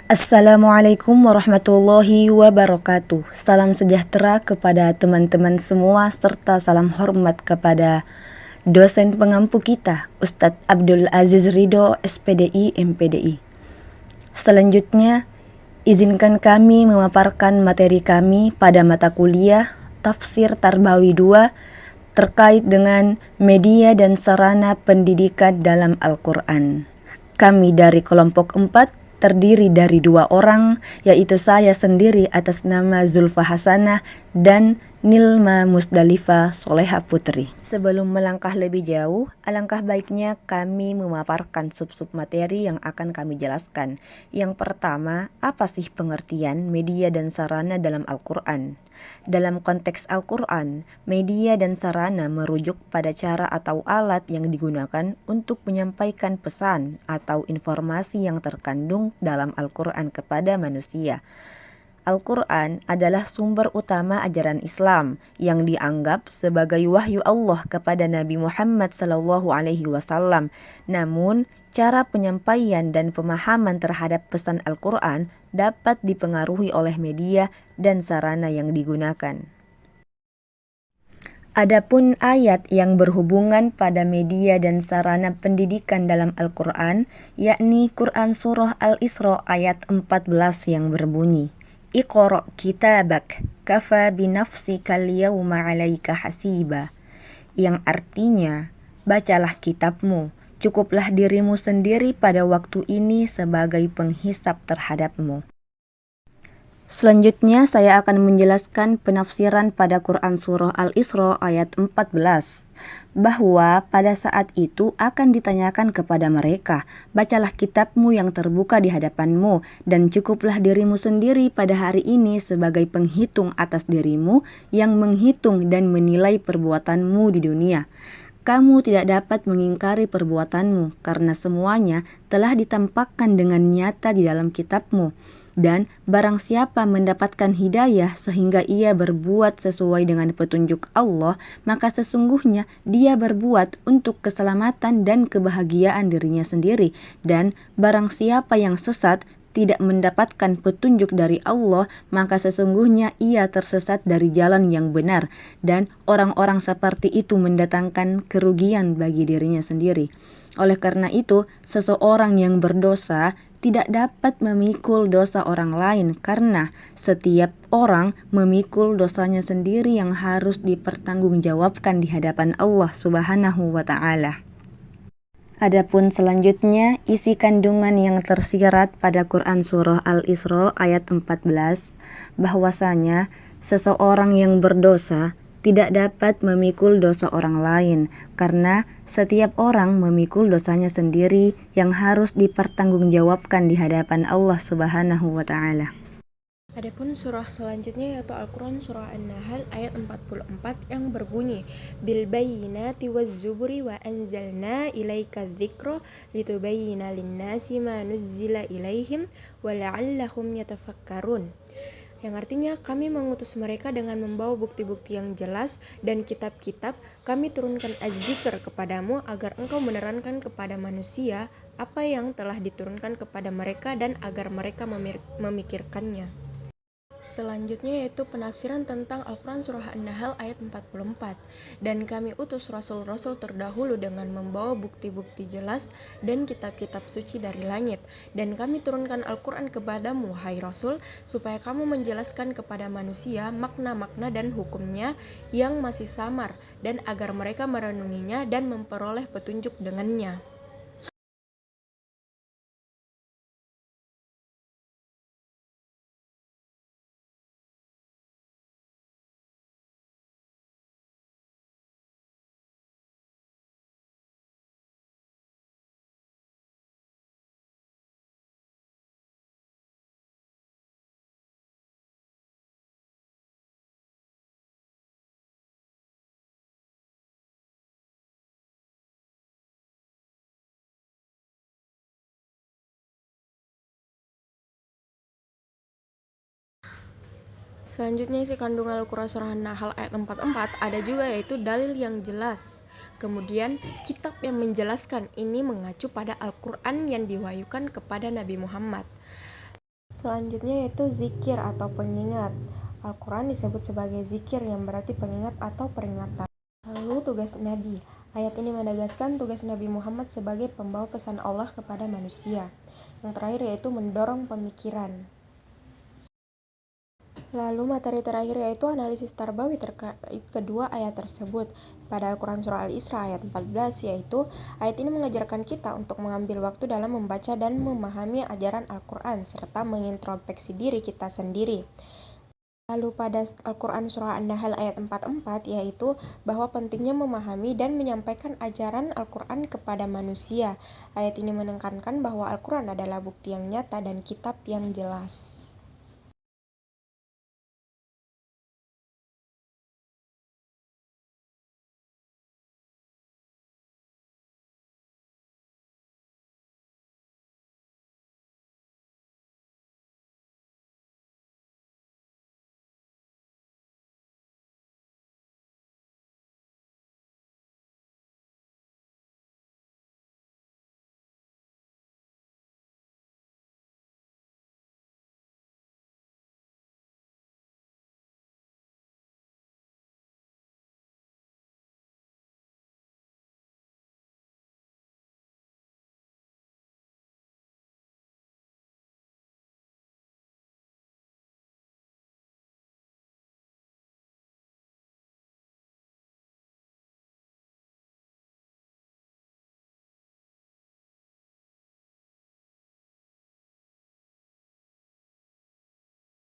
Assalamualaikum warahmatullahi wabarakatuh. Salam sejahtera kepada teman-teman semua serta salam hormat kepada dosen pengampu kita, Ustadz Abdul Aziz Ridho, SPDI, MPDI. Selanjutnya, izinkan kami memaparkan materi kami pada mata kuliah Tafsir Tarbawi 2 terkait dengan media dan sarana pendidikan dalam Al-Quran. Kami dari kelompok 4 terdiri dari 2 orang, yaitu saya sendiri atas nama Zulfa Hasanah dan Nilma Musdalifah Soleha Putri. Sebelum melangkah lebih jauh, alangkah baiknya kami memaparkan sub-sub materi yang akan kami jelaskan. Yang pertama, apa sih pengertian media dan sarana dalam Al-Quran? Dalam konteks Al-Quran, media dan sarana merujuk pada cara atau alat yang digunakan untuk menyampaikan pesan atau informasi yang terkandung dalam Al-Quran kepada manusia. Al-Quran adalah sumber utama ajaran Islam yang dianggap sebagai wahyu Allah kepada Nabi Muhammad SAW. Namun, cara penyampaian dan pemahaman terhadap pesan Al-Quran dapat dipengaruhi oleh media dan sarana yang digunakan. Adapun ayat yang berhubungan pada media dan sarana pendidikan dalam Al-Quran, yakni Quran Surah Al-Isra ayat 14 yang berbunyi, Iqra' kitabak, kafa binafsikal yawma 'alaika hasiba, yang artinya, bacalah kitabmu, cukuplah dirimu sendiri pada waktu ini sebagai penghisap terhadapmu. Selanjutnya saya akan menjelaskan penafsiran pada Quran Surah Al-Isra ayat 14, bahwa pada saat itu akan ditanyakan kepada mereka, bacalah kitabmu yang terbuka di hadapanmu, dan cukuplah dirimu sendiri pada hari ini sebagai penghitung atas dirimu yang menghitung dan menilai perbuatanmu di dunia. Kamu tidak dapat mengingkari perbuatanmu, karena semuanya telah ditampakkan dengan nyata di dalam kitabmu. Dan barang siapa mendapatkan hidayah sehingga ia berbuat sesuai dengan petunjuk Allah, maka sesungguhnya dia berbuat untuk keselamatan dan kebahagiaan dirinya sendiri. Dan barang siapa yang sesat tidak mendapatkan petunjuk dari Allah, maka sesungguhnya ia tersesat dari jalan yang benar, dan orang-orang seperti itu mendatangkan kerugian bagi dirinya sendiri. Oleh karena itu, seseorang yang berdosa tidak dapat memikul dosa orang lain, karena setiap orang memikul dosanya sendiri yang harus dipertanggungjawabkan di hadapan Allah Subhanahu wa Ta'ala. Adapun selanjutnya, isi kandungan yang tersirat pada Quran Surah Al-Isra ayat 14, bahwasanya seseorang yang berdosa tidak dapat memikul dosa orang lain, karena setiap orang memikul dosanya sendiri yang harus dipertanggungjawabkan di hadapan Allah Subhanahu wa Ta'ala. Adapun surah selanjutnya yaitu Al-Quran Surah An-Nahl ayat 44 yang berbunyi, Bil bayyinati waz zuburi wa anzalna ilaika dzikra litubayyina linnasi ma nuzzila ilaihim wa la'allahum yatafakkarun. Yang artinya, kami mengutus mereka dengan membawa bukti-bukti yang jelas dan kitab-kitab. Kami turunkan az-zikr kepadamu agar engkau menerangkan kepada manusia apa yang telah diturunkan kepada mereka dan agar mereka memikirkannya. Selanjutnya yaitu penafsiran tentang Al-Quran Surah An-Nahl ayat 44. Dan kami utus rasul-rasul terdahulu dengan membawa bukti-bukti jelas dan kitab-kitab suci dari langit. Dan kami turunkan Al-Quran kepadamu, hai Rasul, supaya kamu menjelaskan kepada manusia makna-makna dan hukumnya yang masih samar, dan agar mereka merenunginya dan memperoleh petunjuk dengannya. Selanjutnya isi kandungan Al-Quran Surah An-Nahl ayat 44 ada juga yaitu dalil yang jelas. Kemudian kitab yang menjelaskan ini mengacu pada Al-Quran yang diwahyukan kepada Nabi Muhammad. Selanjutnya yaitu zikir atau pengingat. Al-Quran disebut sebagai zikir yang berarti pengingat atau peringatan. Lalu tugas Nabi. Ayat ini menegaskan tugas Nabi Muhammad sebagai pembawa pesan Allah kepada manusia. Yang terakhir yaitu mendorong pemikiran. Lalu materi terakhir yaitu analisis tarbawi terkait kedua ayat tersebut. Pada Al-Quran Surah Al-Isra ayat 14 yaitu ayat ini mengajarkan kita untuk mengambil waktu dalam membaca dan memahami ajaran Al-Quran serta mengintrospeksi diri kita sendiri. Lalu pada Al-Quran Surah An-Nahl ayat 44 yaitu bahwa pentingnya memahami dan menyampaikan ajaran Al-Quran kepada manusia. Ayat ini menekankan bahwa Al-Quran adalah bukti yang nyata dan kitab yang jelas.